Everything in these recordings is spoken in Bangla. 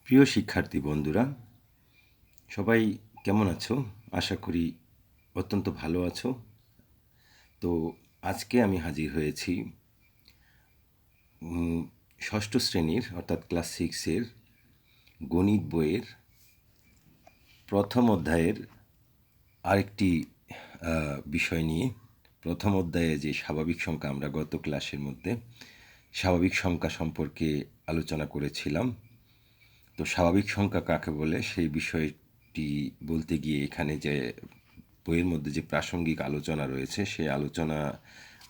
প্রিয় শিক্ষার্থী বন্ধুরা, সবাই কেমন আছো? আশা করি অত্যন্ত ভালো আছো। তো আজকে আমি হাজির হয়েছি ষষ্ঠ শ্রেণীর অর্থাৎ ক্লাস 6-এর গণিত বইয়ের প্রথম অধ্যায়ের আরেকটি বিষয় নিয়ে। প্রথম অধ্যায়ে যে স্বাভাবিক সংখ্যা, আমরা গত ক্লাসের মধ্যে স্বাভাবিক সংখ্যা সম্পর্কে আলোচনা করেছিলাম। তো স্বাভাবিক সংখ্যা কাকে বলে সেই বিষয়টি বলতে গিয়ে এখানে যে বইয়ের মধ্যে যে প্রাসঙ্গিক আলোচনা রয়েছে সেই আলোচনা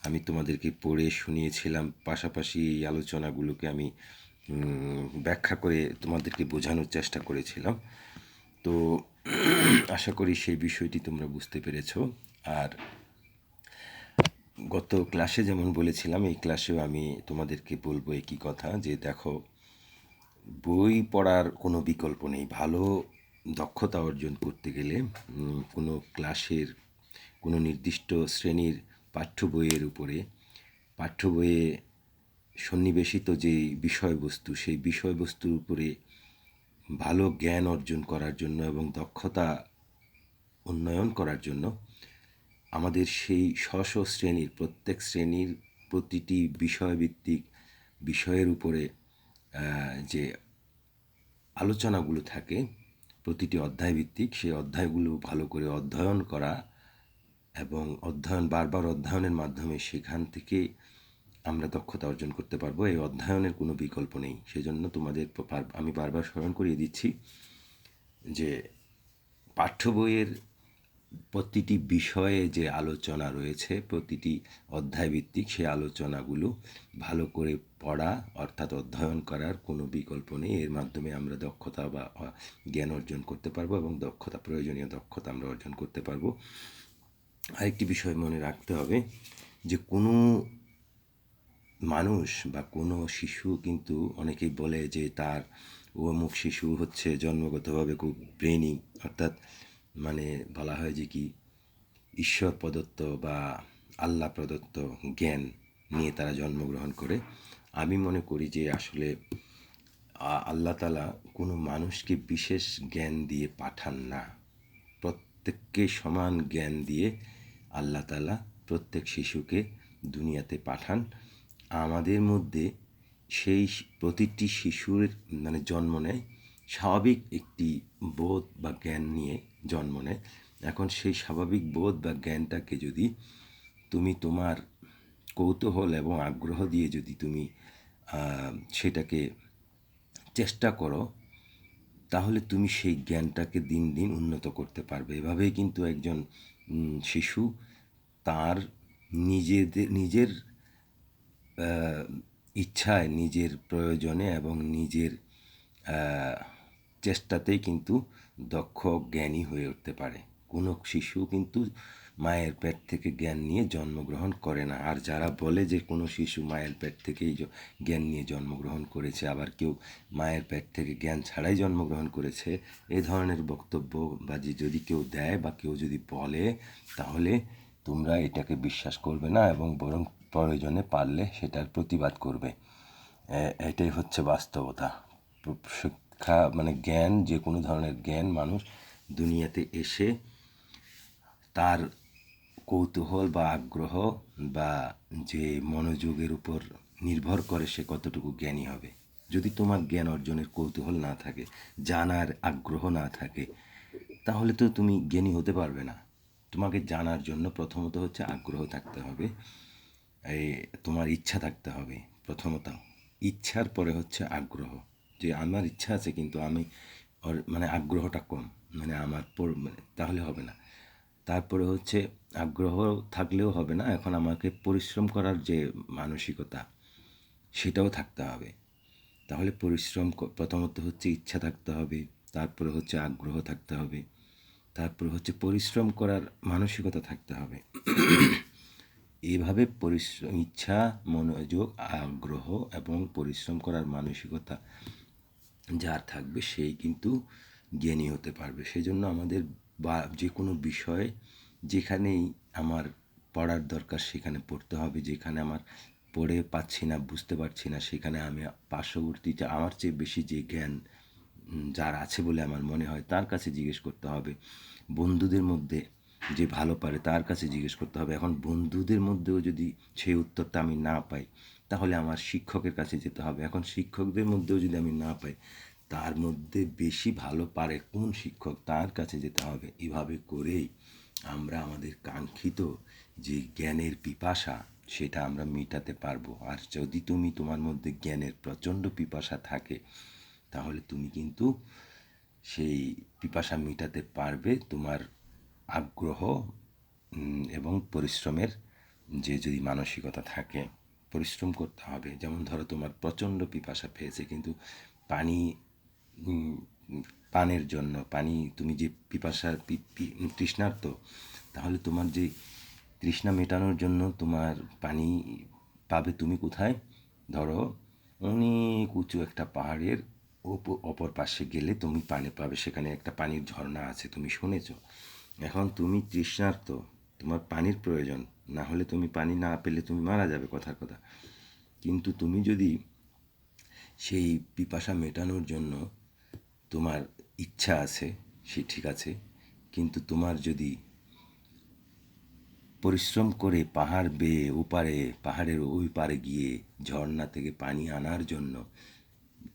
আমি তোমাদেরকে পড়ে শুনিয়েছিলাম, পাশাপাশি এই আলোচনাগুলোকে আমি ব্যাখ্যা করে তোমাদেরকে বোঝানোর চেষ্টা করেছিলাম। তো আশা করি সেই বিষয়টি তোমরা বুঝতে পেরেছো। আর গত ক্লাসে যেমন বলেছিলাম, এই ক্লাসেও আমি তোমাদেরকে বলবো একই কথা, যে দেখো, বই পড়ার কোনো বিকল্প নেই। ভালো দক্ষতা অর্জন করতে গেলে কোনো ক্লাসের কোনো নির্দিষ্ট শ্রেণীর পাঠ্য বইয়ের উপরে, পাঠ্য বইয়ে সন্নিবেশিত যেই বিষয়বস্তু, সেই বিষয়বস্তুর উপরে ভালো জ্ঞান অর্জন করার জন্য এবং দক্ষতা উন্নয়ন করার জন্য আমাদের সেই স্ব শ্রেণীর প্রত্যেক শ্রেণীর প্রতিটি বিষয়ভিত্তিক বিষয়ের উপরে যে আলোচনাগুলো থাকে প্রতিটি অধ্যায়ভিত্তিক, সেই অধ্যায়গুলো ভালো করে অধ্যয়ন করা এবং বারবার অধ্যয়নের মাধ্যমে সেখান থেকে আমরা দক্ষতা অর্জন করতে পারবো। এই অধ্যয়নের কোনো বিকল্প নেই। সেজন্য তোমাদের আমি বারবার স্মরণ করিয়ে দিচ্ছি যে পাঠ্য বইয়ের প্রতিটি বিষয়ে যে আলোচনা রয়েছে, প্রতিটি অধ্যায়ভিত্তিক সেই আলোচনাগুলো ভালো করে পড়া অর্থাৎ অধ্যয়ন করার কোনো বিকল্প নেই। এর মাধ্যমে আমরা দক্ষতা বা জ্ঞান অর্জন করতে পারবো এবং প্রয়োজনীয় দক্ষতা আমরা অর্জন করতে পারবো। আরেকটি বিষয় মনে রাখতে হবে যে কোনো মানুষ বা কোনো শিশু, কিন্তু অনেকেই বলে যে তার অমুক শিশু হচ্ছে জন্মগতভাবে খুব ব্রেনি, অর্থাৎ মানে বলা হয় যে কি ঈশ্বর প্রদত্ত বা আল্লাহ প্রদত্ত জ্ঞান নিয়ে তারা জন্মগ্রহণ করে। আমি মনে করি যে আসলে আল্লাহ তাআলা কোনো মানুষকে বিশেষ জ্ঞান দিয়ে পাঠান না। প্রত্যেককে সমান জ্ঞান দিয়ে আল্লাহ তাআলা প্রত্যেক শিশুকে দুনিয়াতে পাঠান। আমাদের মধ্যে সেই প্রতিটি শিশুর জন্ম নেয় স্বাভাবিক একটি বোধ বা জ্ঞান নিয়ে জন্ম নেয়। এখন সেই স্বাভাবিক বোধ বা জ্ঞানটাকে যদি তুমি তোমার কৌতূহল এবং আগ্রহ দিয়ে যদি তুমি সেটাকে চেষ্টা করো, তাহলে তুমি সেই জ্ঞানটাকে দিন দিন উন্নত করতে পারবে। এভাবেই কিন্তু একজন শিশু তার নিজের ইচ্ছায়, নিজের প্রয়োজনে এবং নিজের চেষ্টাতেই কিন্তু দক্ষ জ্ঞানী হয়ে উঠতে পারে। কোনো শিশু কিন্তু মায়ের পেট থেকে জ্ঞান নিয়ে জন্মগ্রহণ করে না। আর যারা বলে যে কোনো শিশু মায়ের পেট থেকেই জ্ঞান নিয়ে জন্মগ্রহণ করেছে, আবার কেউ মায়ের পেট থেকে জ্ঞান ছাড়াই জন্মগ্রহণ করেছে, এ ধরনের বক্তব্য বা যদি কেউ দেয় বা কেউ যদি বলে, তাহলে তোমরা এটাকে বিশ্বাস করবে না এবং বরং প্রয়োজনে পারলে সেটার প্রতিবাদ করবে। এটাই হচ্ছে বাস্তবতা। শিক্ষা জ্ঞান, যে কোনো ধরনের জ্ঞান মানুষ দুনিয়াতে এসে তার কৌতূহল বা আগ্রহ বা যে মনোযোগের উপর নির্ভর করে সে কতটুকু জ্ঞানী হবে। যদি তোমার জ্ঞান অর্জনের কৌতূহল না থাকে, জানার আগ্রহ না থাকে, তাহলে তো তুমি জ্ঞানী হতে পারবে না। তোমাকে জানার জন্য প্রথমত হচ্ছে আগ্রহ থাকতে হবে, তোমার ইচ্ছা থাকতে হবে। প্রথমত ইচ্ছার পরে হচ্ছে আগ্রহ, যে আমার ইচ্ছা আছে কিন্তু আমি আগ্রহটা কম, আমার তাহলে হবে না। তারপরে হচ্ছে আগ্রহ থাকলেও হবে না, এখন আমাকে পরিশ্রম করার যে মানসিকতা সেটাও থাকতে হবে। তাহলে পরিশ্রম প্রথমত হচ্ছে ইচ্ছা থাকতে হবে, তারপরে হচ্ছে আগ্রহ থাকতে হবে, তারপরে হচ্ছে পরিশ্রম করার মানসিকতা থাকতে হবে। এইভাবে ইচ্ছা, মনোযোগ, আগ্রহ এবং পরিশ্রম করার মানসিকতা যার থাকবে সেই কিন্তু জ্ঞানী হতে পারবে। সেজন্য আমাদের যে কোনো বিষয় যেখানেই আমার পড়ার দরকার সেখানে পড়তে হবে, যেখানে আমার পড়ে পাচ্ছি না, বুঝতে পারছি না, সেখানে আমি পার্শ্ববর্তী আমার চেয়ে বেশি যে জ্ঞান যার আছে বলে আমার মনে হয় তার কাছে জিজ্ঞেস করতে হবে। বন্ধুদের মধ্যে যে ভালো পারে তার কাছে জিজ্ঞেস করতে হবে। এখন বন্ধুদের মধ্যেও যদি সেই উত্তরটা আমি না পাই, তাহলে আমার শিক্ষকের কাছে যেতে হবে। এখন শিক্ষকদের মধ্যেও যদি আমি না পাই, তার মধ্যে বেশি ভালো পারে কোন শিক্ষক, তার কাছে যেতে হবে। এভাবে করেই আমরা আমাদের কাঙ্ক্ষিত যে জ্ঞানের পিপাসা, সেটা আমরা মেটাতে পারবো। আর যদি তোমার মধ্যে জ্ঞানের প্রচণ্ড পিপাসা থাকে, তাহলে তুমি কিন্তু সেই পিপাসা মেটাতে পারবে তোমার আগ্রহ এবং পরিশ্রমের যে যদি মানসিকতা থাকে। পরিশ্রম করতে হবে। যেমন ধরো তোমার প্রচণ্ড পিপাসা পেয়েছে, কিন্তু পানি পানের জন্য তুমি যে পিপাসার তৃষ্ণার্ত, তাহলে তোমার যে তৃষ্ণা মেটানোর জন্য তোমার পানি পাবে তুমি কোথায়? ধরো অনেক উঁচু একটা পাহাড়ের অপর পাশে গেলে তুমি পানি পাবে, সেখানে একটা পানির ঝর্ণা আছে, তুমি শুনেছ। এখন তুমি তৃষ্ণার্ত, তোমার পানির প্রয়োজন, না হলে তুমি পানি না পেলে তুমি মারা যাবে, কথার কথা। কিন্তু তুমি যদি সেই পিপাসা মেটানোর জন্য তোমার ইচ্ছা আছে, সে ঠিক আছে, কিন্তু তোমার যদি পরিশ্রম করে পাহাড় বেয়ে ওপারে, পাহাড়ের ওই পারে গিয়ে ঝর্ণা থেকে পানি আনার জন্য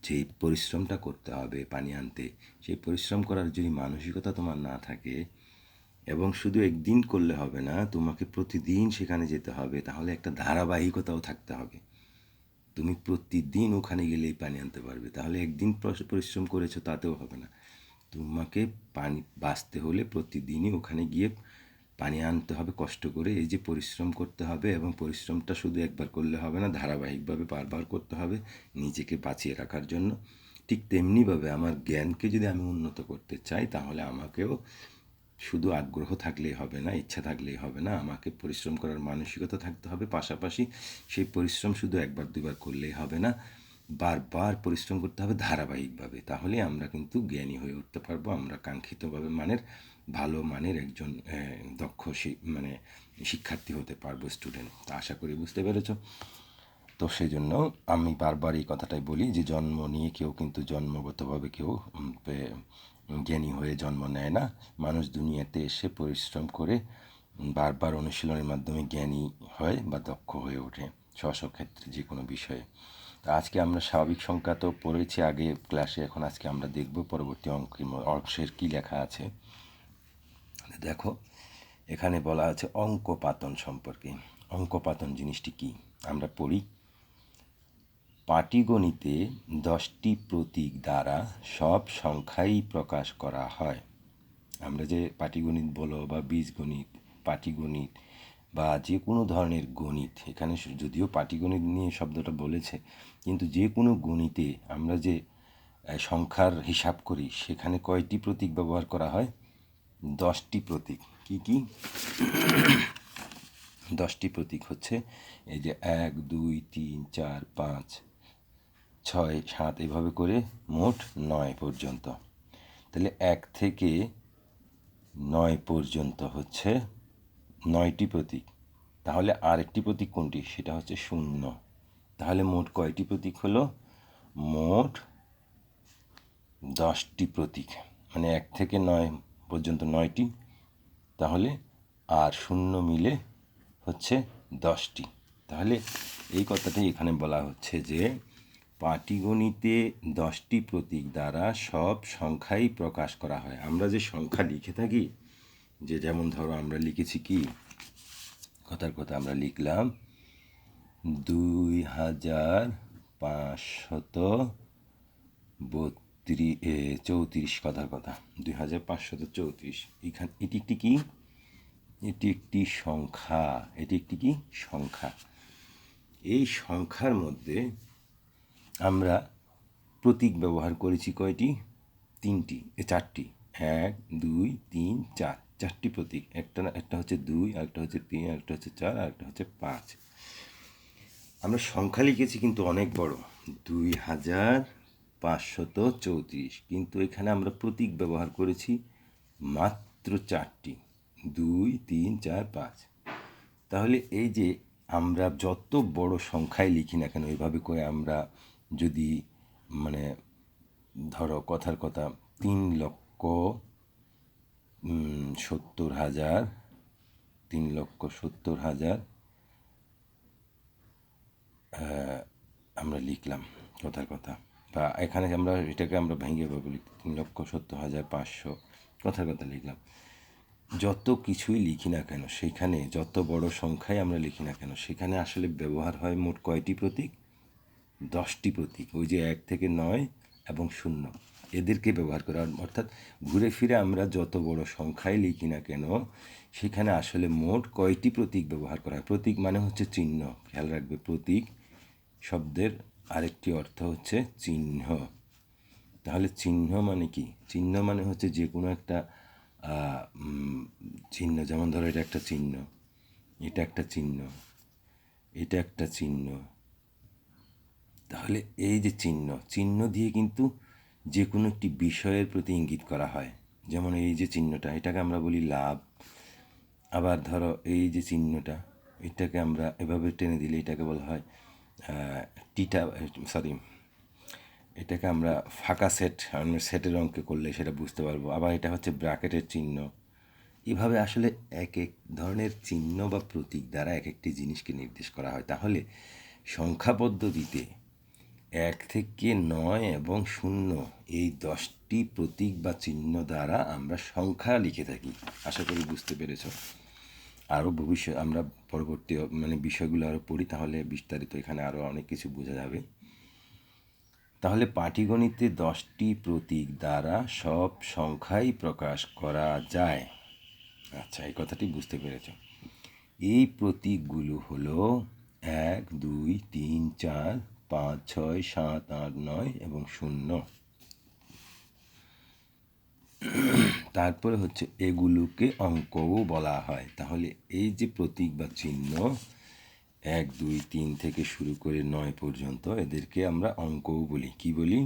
যে পরিশ্রমটা করতে হবে পানি আনতে, সেই পরিশ্রম করার যদি মানসিকতা তোমার না থাকে, এবং শুধু একদিন করলে হবে না, তোমাকে প্রতিদিন সেখানে যেতে হবে, তাহলে একটা ধারাবাহিকতাও থাকতে হবে। তুমি প্রতিদিন ওখানে গেলেই পানি আনতে পারবে। তাহলে একদিন পরিশ্রম করেছো তাতেও হবে না। তোমাকে পানি বাঁচতে হলে প্রতিদিনই ওখানে গিয়ে পানি আনতে হবে কষ্ট করে। এই যে পরিশ্রম করতে হবে, এবং পরিশ্রমটা শুধু একবার করলে হবে না, ধারাবাহিকভাবে বারবার করতে হবে নিজেকে বাঁচিয়ে রাখার জন্য। ঠিক তেমনিভাবে আমার জ্ঞানকে যদি আমি উন্নত করতে চাই, তাহলে আমাকেও শুধু আগ্রহ থাকলেই হবে না, ইচ্ছা থাকলেই হবে না, আমাকে পরিশ্রম করার মানসিকতা থাকতে হবে। পাশাপাশি সেই পরিশ্রম শুধু একবার দুবার করলেই হবে না, বারবার পরিশ্রম করতে হবে ধারাবাহিকভাবে। তাহলে আমরা কিন্তু জ্ঞানী হয়ে উঠতে পারবো, আমরা কাঙ্ক্ষিতভাবে ভালো মানের একজন দক্ষ শিক্ষার্থী হতে পারবো, স্টুডেন্ট। তা আশা করি বুঝতে পেরেছো। তো সেই জন্য আমি বারবার এই কথাটাই বলি যে জন্ম নিয়ে কেউ কিন্তু জন্মগতভাবে কেউ জ্ঞানী হয়ে জন্ম নেয় না। মানুষ দুনিয়াতে এসে পরিশ্রম করে বারবার অনুশীলনের মাধ্যমে জ্ঞানী হয় বা দক্ষ হয়ে ওঠে স্ব ক্ষেত্রে যে কোনো বিষয়ে। তা আজকে আমরা স্বাভাবিক সংখ্যা তো পড়েছি আগে ক্লাসে, এখন আজকে আমরা দেখব পরবর্তী অংশের কী লেখা আছে। দেখো, এখানে বলা আছে অঙ্কপাতন সম্পর্কে। অঙ্কপাতন জিনিসটি কি আমরা পড়ি। পাটিগণিতে 10টি প্রতীক দ্বারা সব সংখ্যাই প্রকাশ করা হয়। আমরা যে পাটিগণিত বলো বা বীজগণিত, পাটিগণিত বা যে কোনো ধরনের গণিত, এখানে যদিও পাটিগণিত নিয়ে শব্দটা বলেছে, কিন্তু যে কোনো গণিতে আমরা যে সংখ্যার হিসাব করি, সেখানে কয়টি প্রতীক ব্যবহার করা হয়? 10টি প্রতীক। কি কি? 10টি প্রতীক হচ্ছে এই যে 1, 2, 3, 4, 5, 6, 7 এভাবে করে মোট 9 পর্যন্ত। তাহলে 1 থেকে 9 পর্যন্ত হচ্ছে 9টি প্রতীক। তাহলে আরেকটি প্রতীক কোনটি? সেটা হচ্ছে 0। তাহলে মোট কয়টি প্রতীক হলো? মোট 10টি প্রতীক। মানে 1 থেকে 9 পর্যন্ত 9টি, তাহলে আর 0 মিলে হচ্ছে 10টি। তাহলে এই কথাটাই এখানে বলা হচ্ছে যে পাটিগণিতে 10টি প্রতীক দ্বারা সব সংখ্যাই প্রকাশ করা হয়। আমরা যে সংখ্যা লিখে থাকি, যে যেমন ধরো আমরা লিখেছি কি, কথার কথা আমরা লিখলাম 2534, কথার কথা 2534। এটি একটি কি? এটি একটি সংখ্যা। এটি একটি কি? সংখ্যা। এই সংখ্যার মধ্যে আমরা প্রতীক ব্যবহার করেছি কয়টি? 3টি, 4টি। 1, 2, 3, 4, 4টি প্রতীক। একটা হচ্ছে 2, আরেকটা হচ্ছে 3, আরেকটা হচ্ছে 4, আরেকটা হচ্ছে 5। আমরা সংখ্যা লিখেছি কিন্তু অনেক বড়, 2534, কিন্তু এখানে আমরা প্রতীক ব্যবহার করেছি মাত্র 4টি, 2, 3, 4, 5। তাহলে এই যে আমরা যত বড় সংখ্যায় লিখি না কেন, এভাবে করে আমরা যদি ধরো কথার কথা 3,70,000, 3,70,000 আমরা লিখলাম কথার কথা, বা এখানে এটাকে আমরা ভেঙে বলি 3,70,500 কথার কথা লিখলাম। যত কিছুই লিখি না কেন সেখানে, যত বড় সংখ্যায় আমরা লিখি না কেন সেখানে আসলে ব্যবহার হয় মোট কয়টি প্রতীক? 10টি প্রতীক। ওই যে 1 থেকে 9 এবং 0 এদেরকে ব্যবহার করা, অর্থাৎ ঘুরে ফিরে আমরা যত বড় সংখ্যায় লিখি না কেন সেখানে আসলে মোট কয়টি প্রতীক ব্যবহার করা হয়। প্রতীক মানে হচ্ছে চিহ্ন, খেয়াল রাখবে, প্রতীক শব্দের আরেকটি অর্থ হচ্ছে চিহ্ন। তাহলে চিহ্ন মানে কি? চিহ্ন মানে হচ্ছে যে কোনো একটা চিহ্ন, যেমন ধরো এটা একটা চিহ্ন, এটা একটা চিহ্ন, এটা একটা চিহ্ন। তাহলে এই যে চিহ্ন, চিহ্ন দিয়ে কিন্তু যে কোনো একটি বিষয়ের প্রতি ইঙ্গিত করা হয়। যেমন এই যে চিহ্নটা, এটাকে আমরা বলি লাভ। আবার ধরো এই যে চিহ্নটা, এটাকে আমরা এভাবে টেনে দিলে এটাকে বলা হয় এটাকে আমরা ফাঁকা সেট, আমরা সেটের অঙ্কে করলে সেটা বুঝতে পারবো। আবার এটা হচ্ছে ব্র্যাকেটের চিহ্ন। এভাবে আসলে এক এক ধরনের চিহ্ন বা প্রতীক দ্বারা এক একটি জিনিসকে নির্দেশ করা হয়। তাহলে সংখ্যা পদ্ধতিতে 1 থেকে 9 এবং 0 এই 10টি প্রতীক বা চিহ্ন দ্বারা আমরা সংখ্যা লিখে থাকি। আশা করি বুঝতে পেরেছ। আরও ভবিষ্যৎ আমরা পরবর্তী বিষয়গুলো আরও পড়ি, তাহলে বিস্তারিত এখানে আরও অনেক কিছু বোঝা যাবে। তাহলে পাটিগণিতে 10টি প্রতীক দ্বারা সব সংখ্যাই প্রকাশ করা যায়। আচ্ছা, এই কথাটি বুঝতে পেরেছ। এই প্রতীকগুলো হলো 1, 2, 3, 4, 5, 6, 7, 8, 9 এবং 0। তারপরে হচ্ছে এগুলোকে অঙ্কও বলা হয়। তাহলে এই যে প্রতীক বা চিহ্ন 1, 2, 3 থেকে শুরু করে 9 পর্যন্ত এদেরকে আমরা অঙ্কও বলি। কি বলি?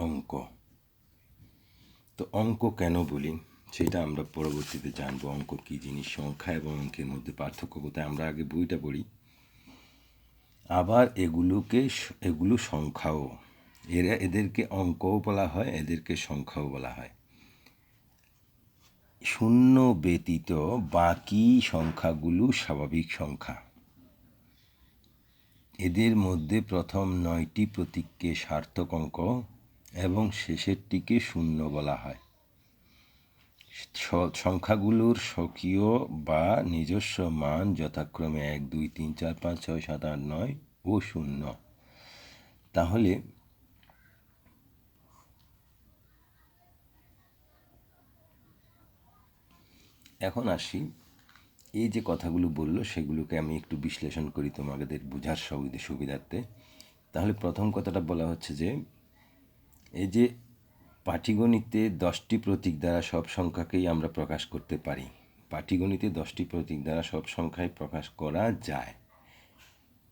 অঙ্ক। তো অঙ্ক কেন বলি সেটা আমরা পরবর্তীতে জানবো। অঙ্ক কী জিনিস, সংখ্যা এবং অঙ্কের মধ্যে পার্থক্য কোথায়, আমরা আগে বইটা পড়ি। আবার এগুলো সংখ্যাও, এদেরকে অঙ্কও বলা হয়, এদেরকে সংখ্যাও বলা হয়। 0 ব্যতীত বাকি সংখ্যাগুলো স্বাভাবিক সংখ্যা। এদের মধ্যে প্রথম 9টি প্রতীককে সার্থক অঙ্ক এবং শেষেরটিকে 0 বলা হয়। সংখ্যাগুলোর স্বকীয় বা নিজস্ব মান যথাক্রমে 1, 2, 3, 4, 5, 6, 7, 8, 9 ও 0। তাহলে এখন আসি, এই যে কথাগুলো বললো সেগুলোকে আমি একটু বিশ্লেষণ করি তোমাদের বোঝার সুবিধার্থে। তাহলে প্রথম কথাটা বলা হচ্ছে যে এই যে পাটিগণিতে 10টি প্রতীক দ্বারা সব সংখ্যাকেই আমরা প্রকাশ করতে পারি। পাটিগণিতে 10টি প্রতীক দ্বারা সব সংখ্যাই প্রকাশ করা যায়,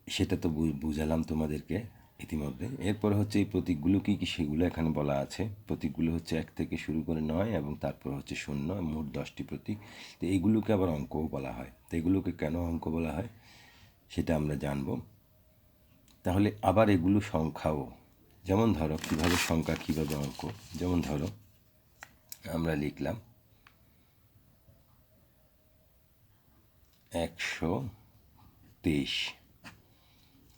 সেটা তো বুঝালাম তোমাদেরকে ইতিমধ্যে। এরপর হচ্ছে এই প্রতীকগুলো কী কী সেগুলো এখানে বলা আছে। প্রতীকগুলো হচ্ছে 1 থেকে শুরু করে 9 এবং তারপর হচ্ছে 0, মোট 10টি প্রতীক। তো এইগুলোকে আবার অঙ্কও বলা হয়। তো এগুলোকে কেন অঙ্ক বলা হয় সেটা আমরা জানব। তাহলে আবার এগুলো সংখ্যাও, যেমন ধরো কীভাবে সংখ্যা, কীভাবে অঙ্ক। যেমন ধরো আমরা লিখলাম 123।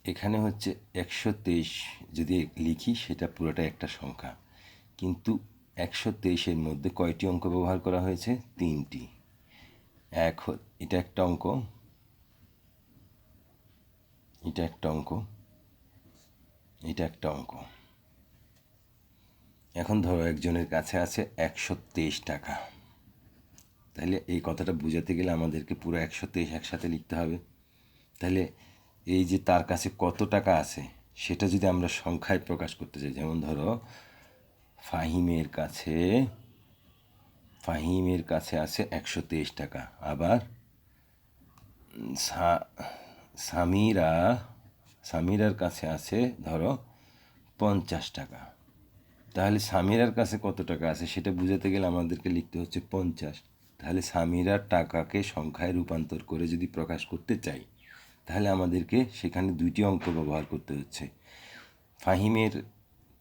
এখানে হচ্ছে 123 যদি লিখি সেটা পুরোটা একটা সংখ্যা, কিন্তু 123-এর মধ্যে কয়টি অঙ্ক ব্যবহার করা হয়েছে? 3টি। এটা একটা অঙ্ক, এটা একটা অঙ্ক, এটা একটা অঙ্ক। এখন ধরো একজনের কাছে আছে 123 টাকা। তাহলে এই কথাটা বোঝাতে গেলে আমাদেরকে পুরো 123 একসাথে লিখতে হবে। তাহলে এই যে তার কাছে কত টাকা আছে সেটা যদি আমরা সংখ্যায় প্রকাশ করতে চাই, যেমন ধরো ফাহিমের কাছে আছে 123 টাকা। আবার সামিরার কাছে আছে ধরো 50 টাকা। তাহলে সামিরার কাছে কত টাকা আছে সেটা বুঝাতে গেলে আমাদেরকে লিখতে হচ্ছে 50। তাহলে সামিরার টাকাকে সংখ্যায় রূপান্তর করে যদি প্রকাশ করতে চাই তাহলে আমাদেরকে সেখানে 2টি অঙ্ক ব্যবহার করতে হচ্ছে। ফাহিমের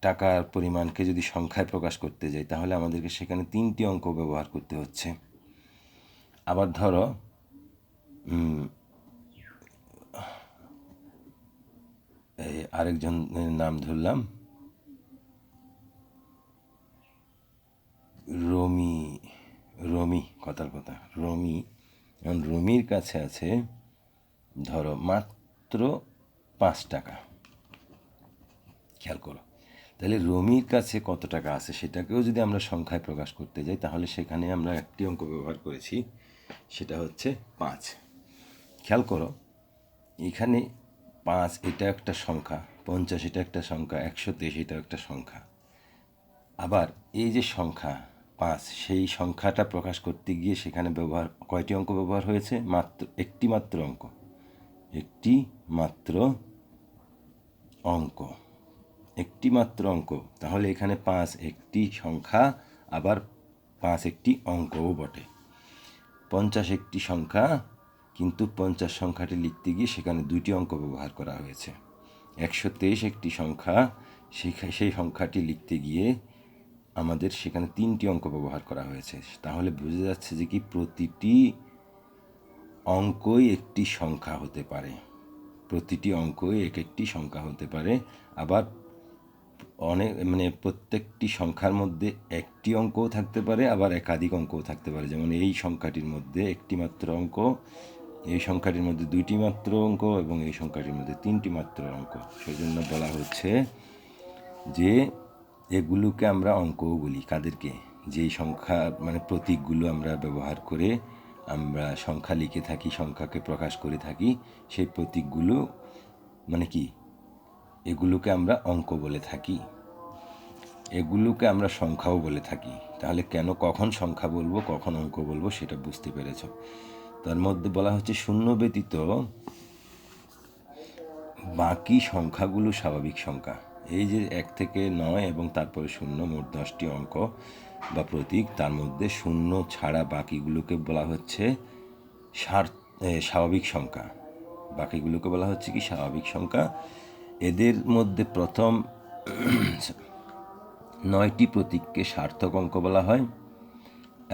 টাকার পরিমাণকে যদি সংখ্যায় প্রকাশ করতে যাই তাহলে আমাদেরকে সেখানে 3টি অঙ্ক ব্যবহার করতে হচ্ছে। আবার ধরো আরেকজনের নাম ধরলাম রমি কথার কথা রমি। এখন রমির কাছে আছে ধরো মাত্র 5 টাকা। খেয়াল করো, তাহলে রমির কাছে কত টাকা আছে সেটাকেও যদি আমরা সংখ্যায় প্রকাশ করতে যাই তাহলে সেখানে আমরা একটি অঙ্ক ব্যবহার করেছি, সেটা হচ্ছে 5। খেয়াল করো, এখানে 5 এটা একটা সংখ্যা, 50 এটা একটা সংখ্যা, 123 এটা একটা সংখ্যা। আবার এই যে সংখ্যা 5, সেই সংখ্যাটা প্রকাশ করতে গিয়ে সেখানে কয়টি অঙ্ক ব্যবহার হয়েছে? একটি মাত্র অঙ্ক। তাহলে এখানে 5 একটি সংখ্যা, আবার 5 একটি অঙ্কও বটে। 50 একটি সংখ্যা, কিন্তু 50 সংখ্যাটি লিখতে গিয়ে সেখানে 2টি অঙ্ক ব্যবহার করা হয়েছে। 123 একটি সংখ্যা, সেই সংখ্যাটি লিখতে গিয়ে আমাদের সেখানে 3টি অঙ্ক ব্যবহার করা হয়েছে। তাহলে বোঝা যাচ্ছে যে কি প্রতিটি অঙ্কই একটি সংখ্যা হতে পারে, একটি সংখ্যা হতে পারে। আবার প্রত্যেকটি সংখ্যার মধ্যে একটি অঙ্কও থাকতে পারে, আবার একাধিক অঙ্কও থাকতে পারে। যেমন এই সংখ্যাটির মধ্যে একটি মাত্র অঙ্ক, এই সংখ্যাটির মধ্যে 2টি মাত্র অঙ্ক, এবং এই সংখ্যাটির মধ্যে 3টি মাত্র অঙ্ক। সেজন্য বলা হচ্ছে যে এগুলোকে আমরা অঙ্কও বলি। কাদেরকে? যেই সংখ্যা প্রতীকগুলো আমরা ব্যবহার করে আমরা সংখ্যা লিখে থাকি, সংখ্যাকে প্রকাশ করে থাকি, সেই প্রতীকগুলো কি এগুলোকে আমরা অঙ্ক বলে থাকি, এগুলোকে আমরা সংখ্যাও বলে থাকি। তাহলে কখন সংখ্যা বলবো, কখন অঙ্ক বলবো সেটা বুঝতে পেরেছ। তার মধ্যে বলা হচ্ছে শূন্য ব্যতীত বাকি সংখ্যাগুলো স্বাভাবিক সংখ্যা। এই যে 1 থেকে 9 এবং তারপরে 0, মোট 10টি অঙ্ক বা প্রতীক, তার মধ্যে 0 ছাড়া বাকিগুলোকে বলা হচ্ছে স্বাভাবিক সংখ্যা। বাকিগুলোকে বলা হচ্ছে কি স্বাভাবিক সংখ্যা। এদের মধ্যে প্রথম 9টি প্রতীককে সার্থক অঙ্ক বলা হয়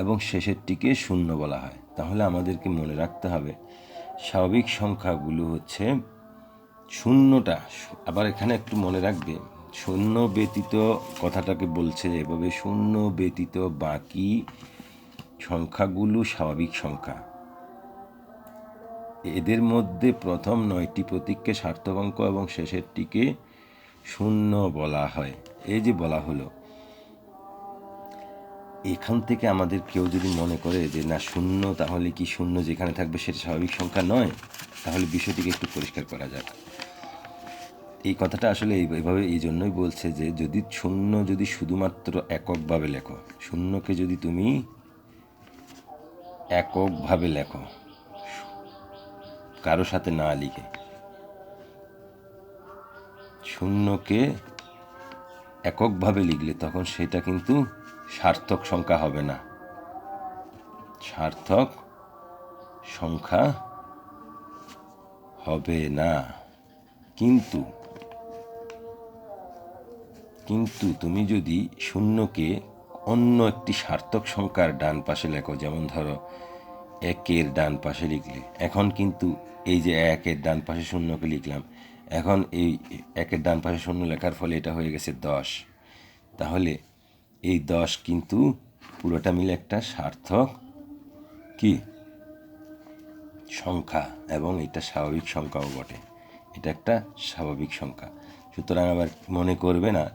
এবং শেষেরটিকে শূন্য বলা হয়। তাহলে আমাদেরকে মনে রাখতে হবে স্বাভাবিক সংখ্যাগুলো হচ্ছে শূন্যটা। আবার এখানে একটু মনে রাখবে, শূন্য ব্যতীত কথাটাকে বলছে এভাবে, শূন্য ব্যতীত বাকি সংখ্যাগুলো স্বাভাবিক সংখ্যা। এদের মধ্যে প্রথম 9টি প্রতীককে সার্থক অঙ্ক এবং শেষেরটিকে শূন্য বলা হয়। এই যে বলা হলো, এখান থেকে আমাদের কেউ যদি মনে করে যে না শূন্য, তাহলে কি শূন্য যেখানে থাকবে সেটা স্বাভাবিক সংখ্যা নয়? তাহলে বিষয়টিকে একটু পরিষ্কার করা যাক। এই কথাটা আসলে এইভাবে এই জন্যই বলছে যে যদি শূন্য যদি শুধুমাত্র এককভাবে লেখো, শূন্যকে যদি তুমি এককভাবে লেখো কারো সাথে না লিখে, শূন্যকে এককভাবে লিখলে তখন সেটা কিন্তু সার্থক সংখ্যা হবে না, সার্থক সংখ্যা হবে না। কিন্তু তুমি যদি শূন্যকে অন্য একটি সার্থক সংখ্যার ডান পাশে লেখো, যেমন ধরো 1-এর ডান পাশে লিখলে, এখন কিন্তু এই যে 1-এর ডান পাশে শূন্যকে লিখলাম, এখন এই 1-এর ডান পাশে শূন্য লেখার ফলে এটা হয়ে গেছে 10। তাহলে এই 10 কিন্তু পুরোটা মিলে একটা সার্থক কি সংখ্যা, এবং এটা স্বাভাবিক সংখ্যাও বটে। এটা একটা স্বাভাবিক সংখ্যা। সুতরাং আবার মনে করবে না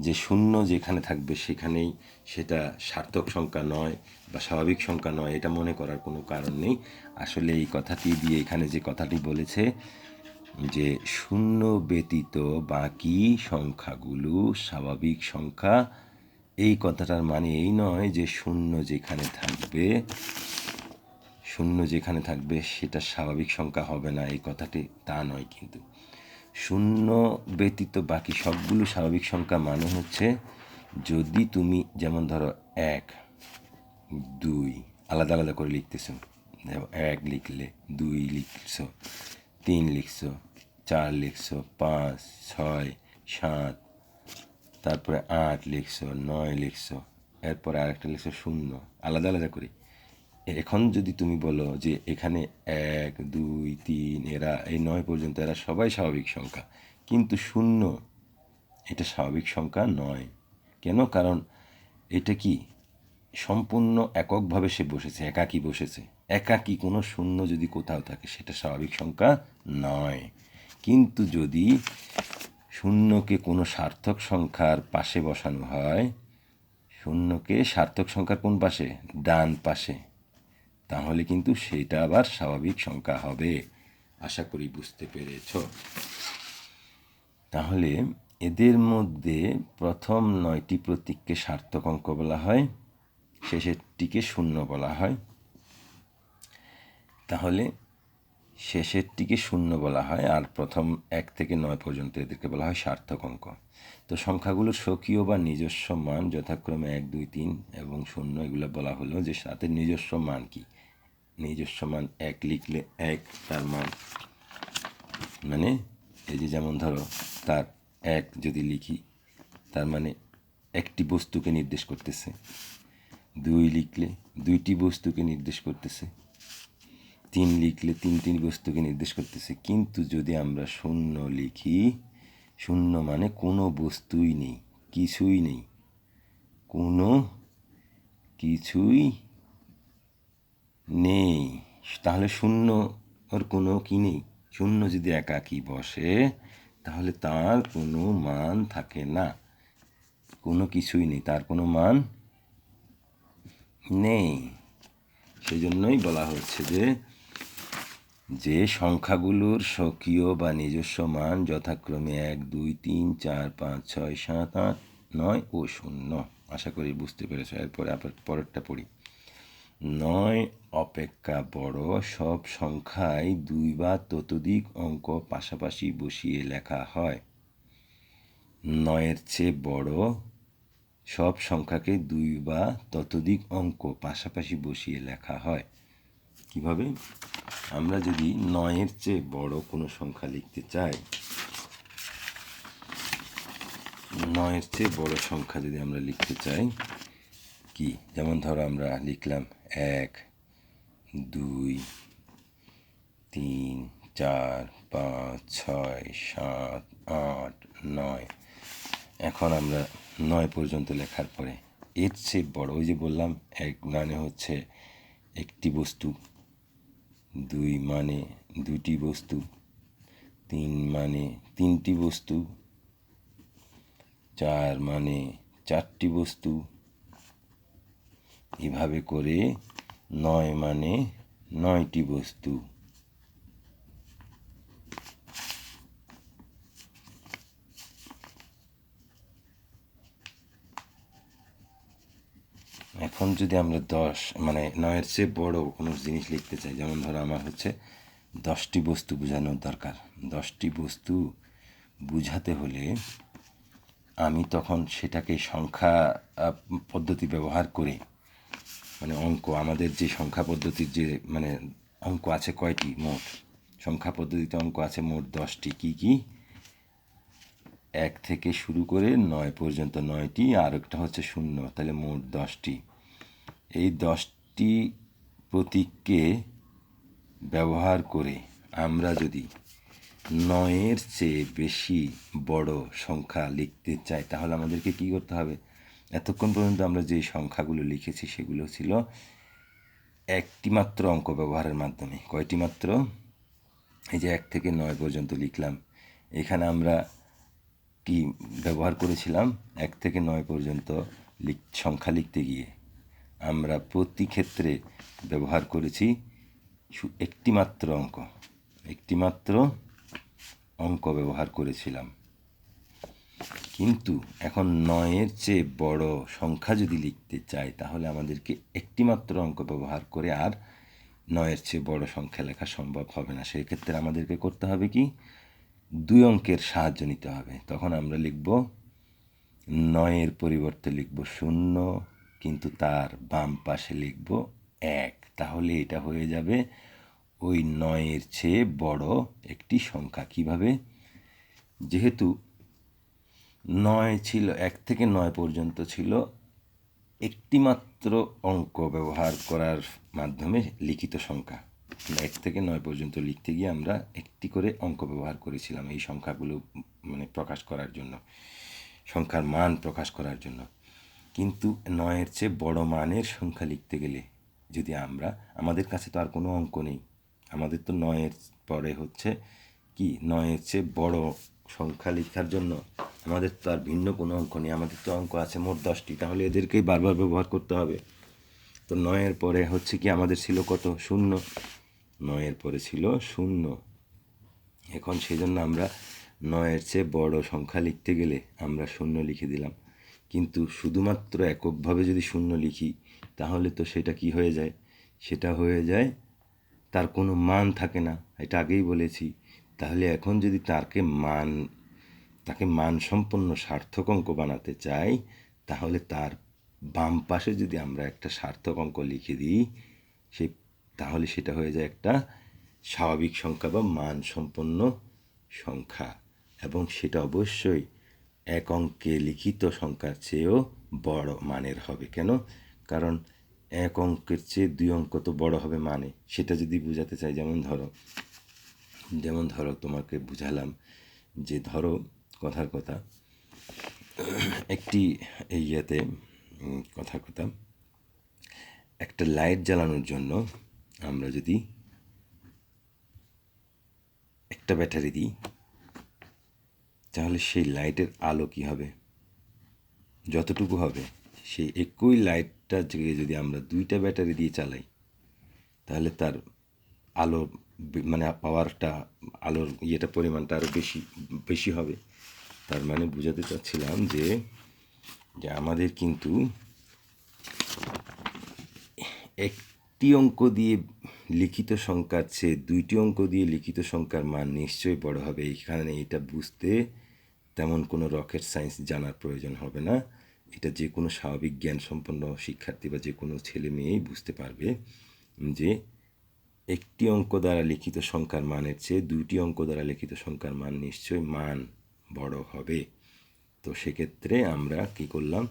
যে শূন্য যেখানে থাকবে সেখানেই সেটা সার্থক সংখ্যা নয় বা স্বাভাবিক সংখ্যা নয়, এটা মনে করার কোনো কারণ নেই। আসলে এই কথাটি দিয়ে এখানে যে কথাটি বলেছে যে শূন্য ব্যতীত বাকি সংখ্যাগুলো স্বাভাবিক সংখ্যা, এই কথাটার মানে এই নয় যে শূন্য যেখানে থাকবে সেটা স্বাভাবিক সংখ্যা হবে না, এই কথাটি তা নয়। কিন্তু শূন্য ব্যতীত বাকি সবগুলো স্বাভাবিক সংখ্যা মানে হচ্ছে যদি তুমি যেমন ধরো 1, 2 আলাদা আলাদা করে লিখতেছো, 1 লিখলে, 2 লিখছো, 3 লিখছো, 4 লিখছো, 5, 6, 7, তারপরে 8 লিখছো, 9 লিখছো, এরপরে আরেকটা লিখছো 0, আলাদা আলাদা করে। এখন যদি তুমি বলো যে এখানে 1 2 3 এরা এই 9 পর্যন্ত এরা সবাই স্বাভাবিক সংখ্যা, কিন্তু 0 এটা স্বাভাবিক সংখ্যা নয়। কেন? কারণ এটা কি সম্পূর্ণ এককভাবে সে বসেছে, একাকী বসেছে। একাকী কোনো শূন্য যদি কোথাও থাকে সেটা স্বাভাবিক সংখ্যা নয়। কিন্তু যদি শূন্যকে কোনো সার্থক সংখ্যার পাশে বসানো হয়, শূন্যকে সার্থক সংখ্যার কোন পাশে? ডান পাশে, তাহলে কিন্তু সেটা আবার স্বাভাবিক সংখ্যা হবে। আশা করি বুঝতে পেরেছ। তাহলে এদের মধ্যে প্রথম 9টি প্রতীককে সার্থক অঙ্ক বলা হয়, শেষেরটিকে শূন্য বলা হয়। তাহলে শেষেরটিকে শূন্য বলা হয়, আর প্রথম 1 থেকে 9 পর্যন্ত এদেরকে বলা হয় সার্থক অঙ্ক। তো সংখ্যাগুলোর স্বকীয় বা নিজস্ব মান যথাক্রমে 1 2 3 এবং 0, এগুলো বলা হলো যে তাদের নিজস্ব মান কি। নিজস্ব মান 1 লিখলে 1 তার মান, মানে এই যে যেমন ধরো তার 1 যদি লিখি তার মানে একটি বস্তুকে নির্দেশ করতেছে। 2 লিখলে 2টি বস্তুকে নির্দেশ করতেছে। 3 লিখলে 3টি বস্তুকে নির্দেশ করতেছে। কিন্তু যদি আমরা 0 লিখি, 0 মানে কোনো বস্তুই নেই, কিছুই নেই, কোনো কিছুই নেই, তাহলে 0 ওর কোনো কি নেই। 0 যদি একাকী বসে তাহলে তার কোনো মান থাকে না, কোনো কিছুই নেই, তার কোনো মান নেই। সেই জন্যই বলা হচ্ছে যে সংখ্যাগুলোর স্বকীয় বা নিজস্ব মান যথাক্রমে 1 2 3 4 5 6 7 8 9 ও 0। আশা করি বুঝতে পেরেছ। এরপরে পরেরটা পড়ি। 9 অপেক্ষা বড় সব সংখ্যায় 2 বা ততোধিক অঙ্ক পাশাপাশি বসিয়ে লেখা হয়। 9-এর চেয়ে বড় সব সংখ্যাকে 2 বা ততোধিক অঙ্ক পাশাপাশি বসিয়ে লেখা হয়। কিভাবে? আমরা যদি 9-এর চেয়ে বড় কোনো সংখ্যা লিখতে চাই, 9-এর চেয়ে বড় সংখ্যা যদি আমরা লিখতে চাই কি, যেমন ধরো আমরা লিখলাম 1 2 3 4 5 6 7 8 9। এখন আমরা 9 পর্যন্ত লেখার পরে এর চেয়ে বড়, ওই যে বললাম 1 মানে হচ্ছে একটি বস্তু, 2 মানে 2টি বস্তু, 3 মানে 3টি বস্তু, 4 মানে 4টি বস্তু, এভাবে করে 9 মানে 9টি বস্তু। এখন যদি আমরা 10 মানে 9-এর চেয়ে বড় কোনো জিনিস লিখতে চাই, যেমন ধরো আমার হচ্ছে 10টি বস্তু বোঝানোর দরকার। 10টি বস্তু বুঝাতে হলে আমি তখন সেটাকে সংখ্যা পদ্ধতি ব্যবহার করে, মানে অঙ্ক, আমাদের যে সংখ্যা পদ্ধতির যে মানে অঙ্ক আছে কয়টি, মোট সংখ্যা পদ্ধতিতে অঙ্ক আছে মোট 10টি। কি কি? 1 থেকে শুরু করে 9 পর্যন্ত 9টি, আর একটা হচ্ছে 0, তাহলে মোট 10টি। এই 10টি প্রতীককে ব্যবহার করে আমরা যদি 9-এর চেয়ে বেশি বড় সংখ্যা লিখতে চাই, তাহলে আমাদেরকে কি করতে হবে? এতক্ষণ পর্যন্ত আমরা যে সংখ্যাগুলো লিখেছি সেগুলো ছিল একটি মাত্র অঙ্ক ব্যবহারের মাধ্যমে। কয়টি মাত্র? এই যে 1 থেকে 9 পর্যন্ত লিখলাম, এখানে আমরা কি ব্যবহার করেছিলাম? 1 থেকে 9 পর্যন্ত সংখ্যা লিখতে গিয়ে আমরা প্রতি ক্ষেত্রে ব্যবহার করেছি একটি মাত্র অঙ্ক, একটি মাত্র অঙ্ক ব্যবহার করেছিলাম। কিন্তু এখন 9-এর চেয়ে বড় সংখ্যা যদি লিখতে চাই তাহলে আমাদেরকে একটি মাত্র অঙ্ক ব্যবহার করে আর 9-এর চেয়ে বড় সংখ্যা লেখা সম্ভব হবে না। সেই ক্ষেত্রে আমাদেরকে করতে হবে কি? 2 অঙ্কের সাহায্য নিতে হবে। তখন আমরা লিখব 9-এর পরিবর্তে লিখব 0, কিন্তু তার বাম পাশে লিখব 1। তাহলে এটা হয়ে যাবে ওই 9-এর চেয়ে বড় একটি সংখ্যা। কিভাবে? যেহেতু 9 ছিল, 1 থেকে 9 পর্যন্ত ছিল একটিমাত্র অঙ্ক ব্যবহার করার মাধ্যমে লিখিত সংখ্যা। 1 থেকে 9 পর্যন্ত লিখতে গিয়ে আমরা একটি করে অঙ্ক ব্যবহার করেছিলাম এই সংখ্যাগুলো মানে প্রকাশ করার জন্য, সংখ্যার মান প্রকাশ করার জন্য। কিন্তু 9-এর চেয়ে বড় মানের সংখ্যা লিখতে গেলে যদি আমরা, আমাদের কাছে তো আর কোনো অঙ্ক নেই, আমাদের তো 9-এর পরে হচ্ছে কি 9-এর চেয়ে বড় সংখ্যা লেখার জন্য আমাদের তো আর ভিন্ন কোনো অঙ্ক নেই, আমাদের তো অঙ্ক আছে মোট 10টি, তাহলে এদেরকেই বারবার ব্যবহার করতে হবে। তো 9-এর পরে হচ্ছে কি আমাদের ছিল কত? 0। 9-এর পরে ছিল 0। এখন সেই জন্য আমরা 9-এর চেয়ে বড় সংখ্যা লিখতে গেলে আমরা 0 লিখে দিলাম। কিন্তু শুধুমাত্র এককভাবে যদি 0 লিখি তাহলে তো সেটা কি হয়ে যায়? সেটা হয়ে যায় তার কোনো মান থাকে না, এটা আগেই বলেছি। তাহলে এখন যদি তাকে মানসম্পন্ন সার্থক অঙ্ক বানাতে চাই, তাহলে তার বাম পাশে যদি আমরা একটা সার্থক অঙ্ক লিখে দিই, তাহলে সেটা হয়ে যায় একটা স্বাভাবিক সংখ্যা বা মানসম্পন্ন সংখ্যা, এবং সেটা অবশ্যই এক অঙ্কে লিখিত সংখ্যার চেয়েও বড় মানের হবে। কেন? কারণ এক অঙ্কের চেয়ে 2 অঙ্ক তো বড় হবে মানে, সেটা যদি বোঝাতে চাই, যেমন ধরো তোমাকে বুঝালাম যে ধরো কথার কথা একটি ইয়েতে কথার কথা একটা লাইট জ্বালানোর জন্য আমরা যদি একটা ব্যাটারি দিই, তাহলে সেই লাইটের আলো কি হবে? যতটুকু হবে, সেই একই লাইটটা যদি আমরা 2টা ব্যাটারি দিয়ে চালাই, তাহলে তার আলো মানে পাওয়ারটা, আলোর পরিমাণটা আরও বেশি হবে। তার মানে বোঝাতে চাচ্ছিলাম যে আমাদের কিন্তু একটি অঙ্ক দিয়ে লিখিত সংখ্যার চেয়ে 2টি অঙ্ক দিয়ে লিখিত সংখ্যার মান নিশ্চয়ই বড় হবে। এইখানে এটা বুঝতে তেমন কোনো রকেট সায়েন্স জানার প্রয়োজন হবে না। এটা যে কোনো স্বাভাবিক জ্ঞান সম্পন্ন শিক্ষার্থী বা যে কোনো ছেলে মেয়েই বুঝতে পারবে যে একটি অঙ্ক দ্বারা লিখিত সংখ্যার মানের চেয়ে 2টি অঙ্ক দ্বারা লিখিত সংখ্যার মান নিশ্চয়ই মান বড় হবে। তো সেক্ষেত্রে আমরা কি করলাম,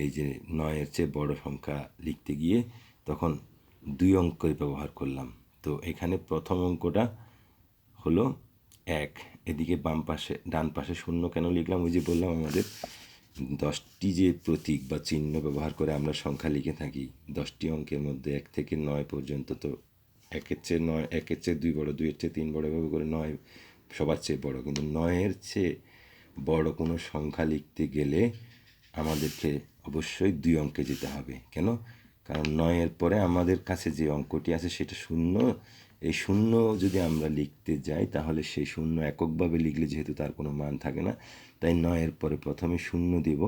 এই যে 9-এর চেয়ে বড় সংখ্যা লিখতে গিয়ে তখন 2 অঙ্কের ব্যবহার করলাম। তো এখানে প্রথম অঙ্কটা হলো 1, এদিকে ডান পাশে 0 কেন লিখলাম? ওই যে বললাম আমাদের 10টি যে প্রতীক বা চিহ্ন ব্যবহার করে আমরা সংখ্যা লিখে থাকি, 10টি অঙ্কের মধ্যে 1 থেকে 9 পর্যন্ত, তো 1-এর চেয়ে 2 বড়, 2-এর চেয়ে 3 বড়, এভাবে করে 9 সবার চেয়ে বড়। কিন্তু 9-এর চেয়ে বড় কোনো সংখ্যা লিখতে গেলে আমাদেরকে অবশ্যই 2 অঙ্কে যেতে হবে। কেন? কারণ 9-এর পরে আমাদের কাছে যে অঙ্কটি আছে সেটা 0। এই 0 যদি আমরা লিখতে যাই তাহলে সেই 0 এককভাবে লিখলে যেহেতু তার কোনো মান থাকে না, তাই 9-এর পরে প্রথমে 0 দেব,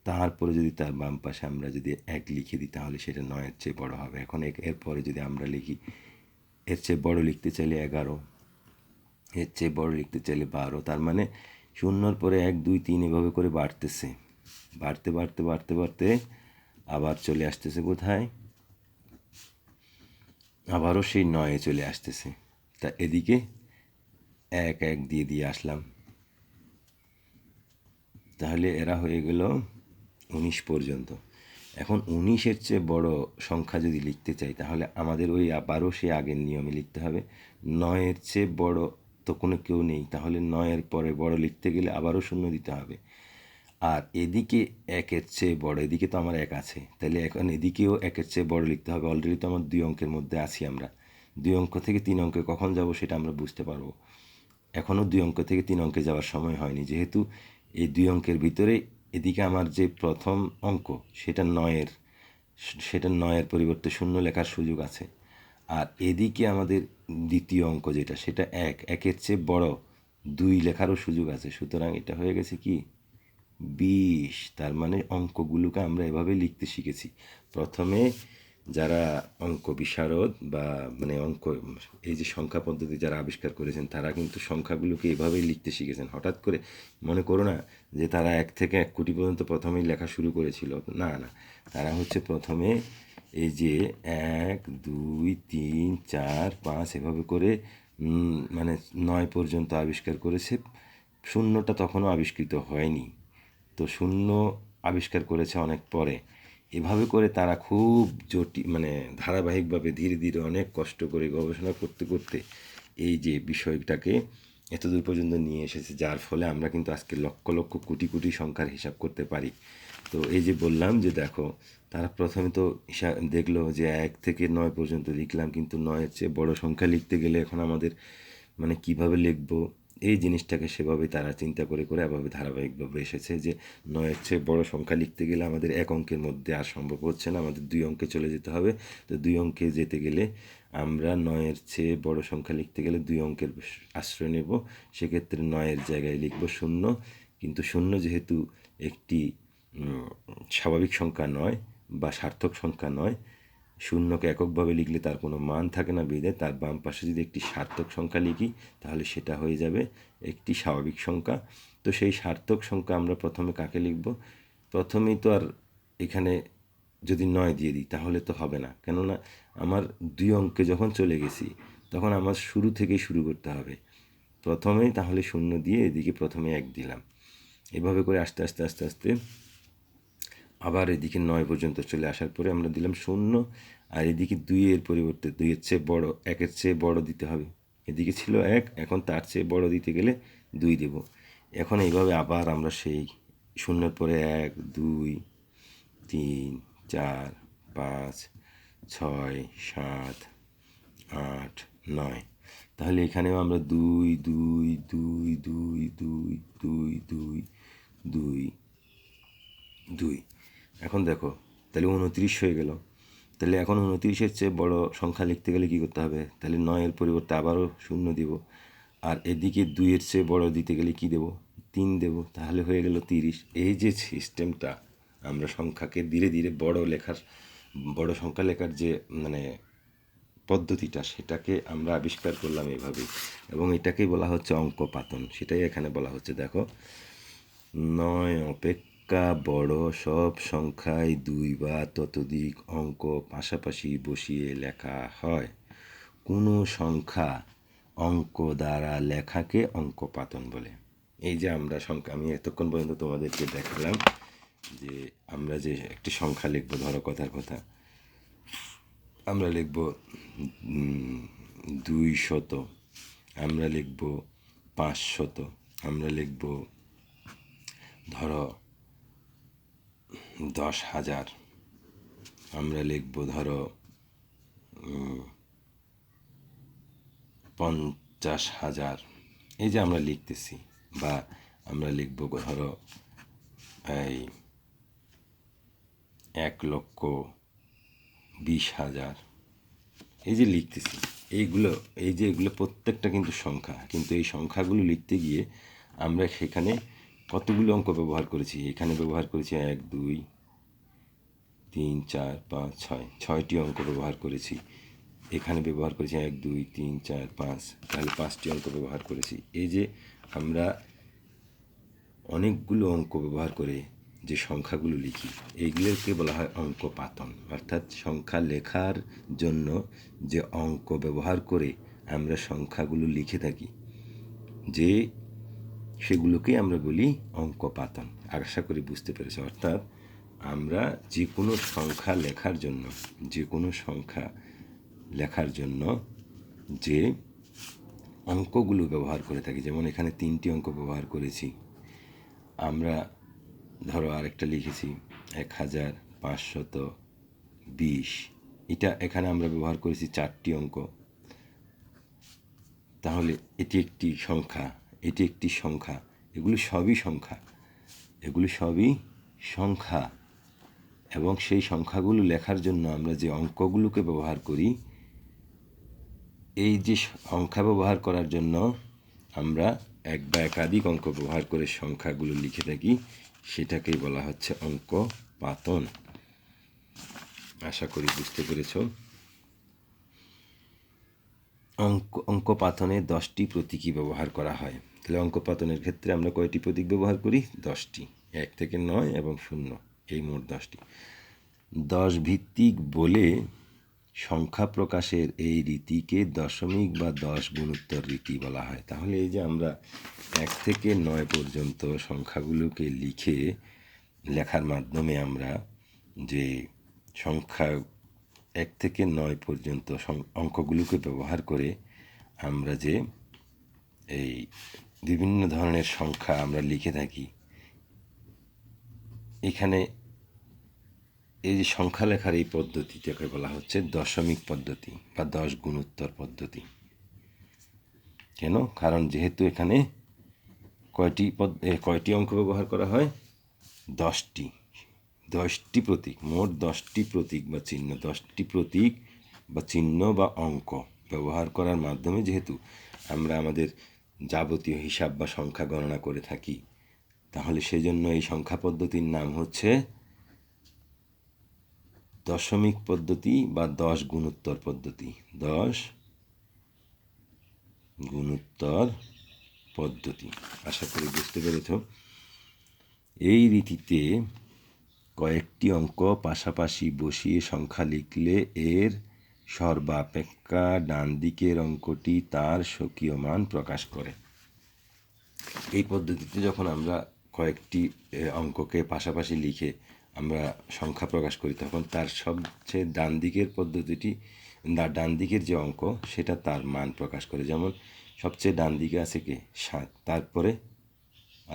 তারপরে যদি তার বাম পাশে আমরা যদি 1 লিখে দিই তাহলে সেটা 9-এর চেয়ে বড় হবে। এখন এরপরে যদি আমরা লিখি, এর চেয়ে বড় লিখতে চাইলে 11, এর চেয়ে বড় লিখতে চাইলে 12, তার মানে 0-র পরে 1 2 3 এভাবে করে বাড়তেছে, বাড়তে বাড়তে বাড়তে বাড়তে আবার চলে আসতেছে কোথায়? আবারও সেই 9-এ চলে আসতেছে। তা এদিকে 1 1 দিয়ে দিয়ে আসলাম, তাহলে এরা হয়ে গেল 19 পর্যন্ত। এখন 19-এর চেয়ে বড় সংখ্যা যদি লিখতে চাই তাহলে আমাদের ওই আবারও সেই আগের নিয়মে লিখতে হবে। 9-এর চেয়ে বড় তো কোনো কেউ নেই, তাহলে 9-এর পরে বড় লিখতে গেলে আবারও 0 দিতে হবে। আর এদিকে 1-এর চেয়ে বড়, এদিকে তো আমার 1 আছে, তাহলে এখন এদিকেও 1-এর চেয়ে বড় লিখতে হবে। অলরেডি তো আমার 2 অঙ্কের মধ্যে আছি আমরা, 2 অঙ্ক থেকে 3 অঙ্কে কখন যাব সেটা আমরা বুঝতে পারবো। এখনও 2 অঙ্ক থেকে 3 অঙ্কে যাওয়ার সময় হয়নি, যেহেতু এই 2 অঙ্কের ভিতরে এদিকে আমার যে প্রথম অঙ্ক সেটা 9-এর পরিবর্তে 0 লেখার সুযোগ আছে। আর এদিকে আমাদের দ্বিতীয় অঙ্ক যেটা, সেটা 1-এর চেয়ে বড় 2 লেখারও সুযোগ আছে। সুতরাং এটা হয়ে গেছে কি 20। তার মানে অঙ্কগুলোকে আমরা এভাবে লিখতে শিখেছি। প্রথমে যারা অঙ্ক বিশারদ বা মানে এই যে সংখ্যা পদ্ধতি যারা আবিষ্কার করেছেন তারা কিন্তু সংখ্যাগুলোকে এভাবেই লিখতে শিখেছেন। হঠাৎ করে মনে করো না যে তারা 1 থেকে 1 কোটি পর্যন্ত প্রথমেই লেখা শুরু করেছিল, না না, তারা হচ্ছে প্রথমে এই যে 1 2 3 4 5 এভাবে করে মানে 9 পর্যন্ত আবিষ্কার করেছে। 0টা তখনও আবিষ্কৃত হয়নি। তো শূন্য আবিষ্কার করেছে অনেক পরে। এভাবে করে তারা খুব জটিল মানে ধারাবাহিকভাবে ধীরে ধীরে অনেক কষ্ট করে গবেষণা করতে করতে এই যে বিষয়টাকে এতদূর পর্যন্ত নিয়ে এসেছে, যার ফলে আমরা কিন্তু আজকে লক্ষ লক্ষ কোটি কোটি সংখ্যার হিসাব করতে পারি। তো এই যে বললাম যে দেখো, তারা প্রথমে তো দেখলো যে 1 থেকে 9 পর্যন্ত লিখলাম, কিন্তু 9-এর চেয়ে বড় সংখ্যা লিখতে গেলে এখন আমাদের মানে কিভাবে লিখবো এই জিনিসটাকে সেভাবে তারা চিন্তা করে করে এভাবে ধারাবাহিকভাবে এসেছে যে 9-এর চেয়ে বড় সংখ্যা লিখতে গেলে আমাদের 1 অঙ্কের মধ্যে আর সম্ভব হচ্ছে না, আমাদের 2 অঙ্কে চলে যেতে হবে। তো 2 অঙ্কে যেতে গেলে আমরা 9-এর চেয়ে বড় সংখ্যা লিখতে গেলে 2 অঙ্কের আশ্রয় নেব। সেক্ষেত্রে 9-এর জায়গায় লিখব 0, কিন্তু 0 যেহেতু একটি স্বাভাবিক সংখ্যা নয় বা সার্থক সংখ্যা নয়, শূন্যকে এককভাবে লিখলে তার কোনো মান থাকে না, বিধায় তার বাম পাশে যদি একটি সার্থক সংখ্যা লিখি তাহলে সেটা হয়ে যাবে একটি স্বাভাবিক সংখ্যা। তো সেই সার্থক সংখ্যা আমরা প্রথমে কাকে লিখব? প্রথমেই তো আর এখানে যদি 9 দিয়ে দিই তাহলে তো হবে না, কেননা আমার 2 অঙ্কে যখন চলে গেছি তখন আমার শুরু থেকেই শুরু করতে হবে। প্রথমেই তাহলে 0 দিয়ে এদিকে প্রথমে 1 দিলাম, এভাবে করে আস্তে আস্তে আস্তে আস্তে আবার এদিকে 9 পর্যন্ত চলে আসার পরে আমরা দিলাম 0, আর এদিকে 2-এর পরিবর্তে 2-এর চেয়ে বড় 1-এর চেয়ে বড় দিতে হবে। এদিকে ছিল 1, এখন তার চেয়ে বড় দিতে গেলে 2 দেব। এখন এইভাবে আবার আমরা সেই 0-এর পরে 1, 2, 3, 4, 5, 6, 7, 8, 9, তাহলে এখানেও আমরা 2, 2, 2, 2, 2, 2, 2, 2, 2। এখন দেখো তাহলে 29 হয়ে গেল। তাহলে এখন 29-এর চেয়ে বড় সংখ্যা লিখতে গেলে কী করতে হবে? তাহলে 9-এর পরিবর্তে আবারও 0 দিব, আর এদিকে 2-এর চেয়ে বড় দিতে গেলে কী দেব? 3 দেব, তাহলে হয়ে গেল 30। এই যে সিস্টেমটা আমরা সংখ্যাকে ধীরে ধীরে বড় সংখ্যা লেখার যে মানে পদ্ধতিটা, সেটাকে আমরা আবিষ্কার করলাম এভাবেই, এবং এটাকেই বলা হচ্ছে অঙ্কপাতন। সেটাই এখানে বলা হচ্ছে। দেখো, 9 অপেক্ষা বড় সব সংখ্যায় 2 বা ততোধিক অঙ্ক পাশাপাশি বসিয়ে লেখা হয়। কোনো সংখ্যা অঙ্ক দ্বারা লেখাকে অঙ্কপাতন বলে। এই যে আমরা সংখ্যা, আমি এতক্ষণ পর্যন্ত তোমাদেরকে দেখালাম যে আমরা যে একটি সংখ্যা লিখবো, ধরো কথার কথা আমরা লিখব 200, আমরা লিখব 500, আমরা লিখব ধরো 10,000, আমরা লিখব ধরো 50,000। এই যে আমরা লিখতেছি, বা আমরা লিখব ধরো এই 1,20,000। এই যে লিখতেছি এইগুলো, এগুলো প্রত্যেকটা কিন্তু সংখ্যা, কিন্তু এই সংখ্যাগুলো লিখতে গিয়ে আমরা সেখানে কতগুলো অঙ্ক ব্যবহার করেছি? এখানে ব্যবহার করেছি 1, 2, 3, 4, 5, 6, 6টি অঙ্ক ব্যবহার করেছি। এখানে ব্যবহার করেছি 1, 2, 3, 4, 5, তাহলে 5টি অঙ্ক ব্যবহার করেছি। এই যে আমরা অনেকগুলো অঙ্ক ব্যবহার করে যে সংখ্যাগুলো লিখি, এইগুলোকে বলা হয় অঙ্কপাতন। অর্থাৎ সংখ্যা লেখার জন্য যে অঙ্ক ব্যবহার করে আমরা সংখ্যাগুলো লিখে থাকি, যে সেগুলোকে আমরা বলি অঙ্কপাতন। আশা করি বুঝতে পেরেছ। অর্থাৎ আমরা যে কোনো সংখ্যা লেখার জন্য যে অঙ্কগুলো ব্যবহার করে থাকি, যেমন এখানে 3টি অঙ্ক ব্যবহার করেছি। আমরা ধরো আরেকটা লিখেছি 1520, এটা এখানে আমরা ব্যবহার করেছি 4টি অঙ্ক। তাহলে এটি একটি সংখ্যা, এগুলো সবই সংখ্যা, এবং সেই সংখ্যাগুলো লেখার জন্য আমরা যে অঙ্কগুলোকে ব্যবহার করি, এই যে সংখ্যা ব্যবহার করার জন্য আমরা এক বা একাধিক অঙ্ক ব্যবহার করে সংখ্যাগুলো লিখে থাকি, সেটাকেই বলা হচ্ছে অঙ্কপাতন। আশা করি বুঝতে পেরেছ। অঙ্কপাতনে 10টি প্রতীকী ব্যবহার করা হয়। তাহলে অঙ্কপাতনের ক্ষেত্রে আমরা কয়টি প্রতীক ব্যবহার করি? 10টি, 1 থেকে 9 এবং 0, এই মোট 10টি। 10 ভিত্তিক বলে সংখ্যা প্রকাশের এই রীতিকে দশমিক বা 10 গুণোত্তর রীতি বলা হয়। তাহলে এই যে আমরা 1 থেকে 9 পর্যন্ত সংখ্যাগুলোকে লেখার মাধ্যমে আমরা যে সংখ্যা 1 থেকে 9 পর্যন্ত অঙ্কগুলোকে ব্যবহার করে আমরা যে এই বিভিন্ন ধরনের সংখ্যা আমরা লিখে থাকি, এখানে এই যে সংখ্যা লেখার এই পদ্ধতিটাকে বলা হচ্ছে দশমিক পদ্ধতি বা 10 গুণোত্তর পদ্ধতি। কেন? কারণ যেহেতু এখানে কয়টি অঙ্ক ব্যবহার করা হয়? 10টি প্রতীক, মোট 10টি প্রতীক বা চিহ্ন, 10টি প্রতীক বা চিহ্ন বা অঙ্ক ব্যবহার করার মাধ্যমে যেহেতু আমরা আমাদের যাবতীয় হিসাব বা সংখ্যা গণনা করে থাকি, তাহলে সেজন্য এই সংখ্যা পদ্ধতির নাম হচ্ছে দশমিক পদ্ধতি বা 10 গুণোত্তর পদ্ধতি। 10 গুণোত্তর পদ্ধতি। আশা করি বুঝতে পেরেছ। এই রীতিতে কয়েকটি অঙ্ক পাশাপাশি বসিয়ে সংখ্যা লিখলে এর সর্বাপেক্ষা ডান দিকের অঙ্কটি তার স্বকীয় মান প্রকাশ করে। এই পদ্ধতিতে যখন আমরা কয়েকটি অঙ্ককে পাশাপাশি লিখে আমরা সংখ্যা প্রকাশ করি, তখন তার সবচেয়ে ডান দিকের যে অঙ্ক সেটা তার মান প্রকাশ করে। যেমন সবচেয়ে ডান দিকে আছে কে? 7, তারপরে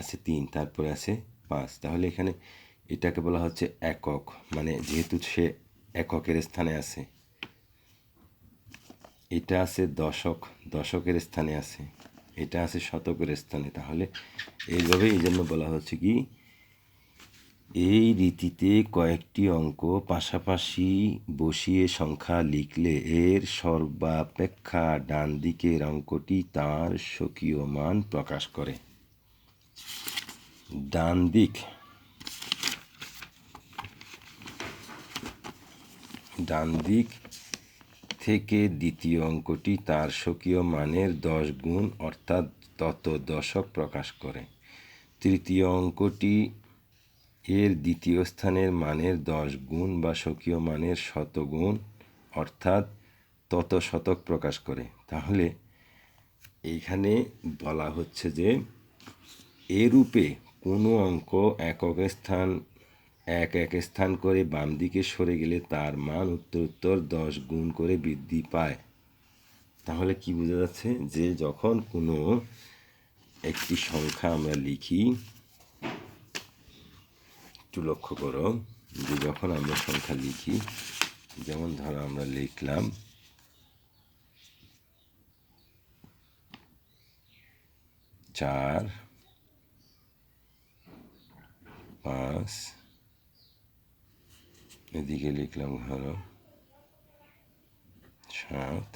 আছে 3, তারপরে আছে 5। তাহলে এখানে এটাকে বলা হচ্ছে একক, মানে যেহেতু সে এককের স্থানে আছে। এটা আছে দশক, দশকের স্থানে আছে। এটা আছে শতকের স্থানে। তাহলে এইভাবে এই জন্য বলা হচ্ছে কি, এই রীতিতে কয়েকটি অঙ্ক পাশাপাশি বসিয়ে সংখ্যা লিখলে এর সর্বাপেক্ষা ডান দিকের অঙ্কটি তার স্বকীয় মান প্রকাশ করে। ডান দিক থেকে দ্বিতীয় অঙ্কটি তার স্বকীয় মানের 10 গুণ অর্থাৎ তত দশক প্রকাশ করে। তৃতীয় অঙ্কটি এর দ্বিতীয় স্থানের মানের 10 গুণ বা স্বকীয় মানের শতগুণ অর্থাৎ তত শতক প্রকাশ করে। তাহলে এইখানে বলা হচ্ছে যে এরূপে কোনো অঙ্ক এক এক স্থান করে বাম দিকে সরে গেলে তার মান উত্তরোত্তর 10 গুণ করে বৃদ্ধি পায়। তাহলে কি বোঝা যাচ্ছে? যে যখন কোনো একটি সংখ্যা আমরা লিখি, একটু লক্ষ্য করো যে যখন আমরা সংখ্যা লিখি, যেমন ধরো আমরা লিখলাম 4, 5, এদিকে লিখলাম ধরো 7,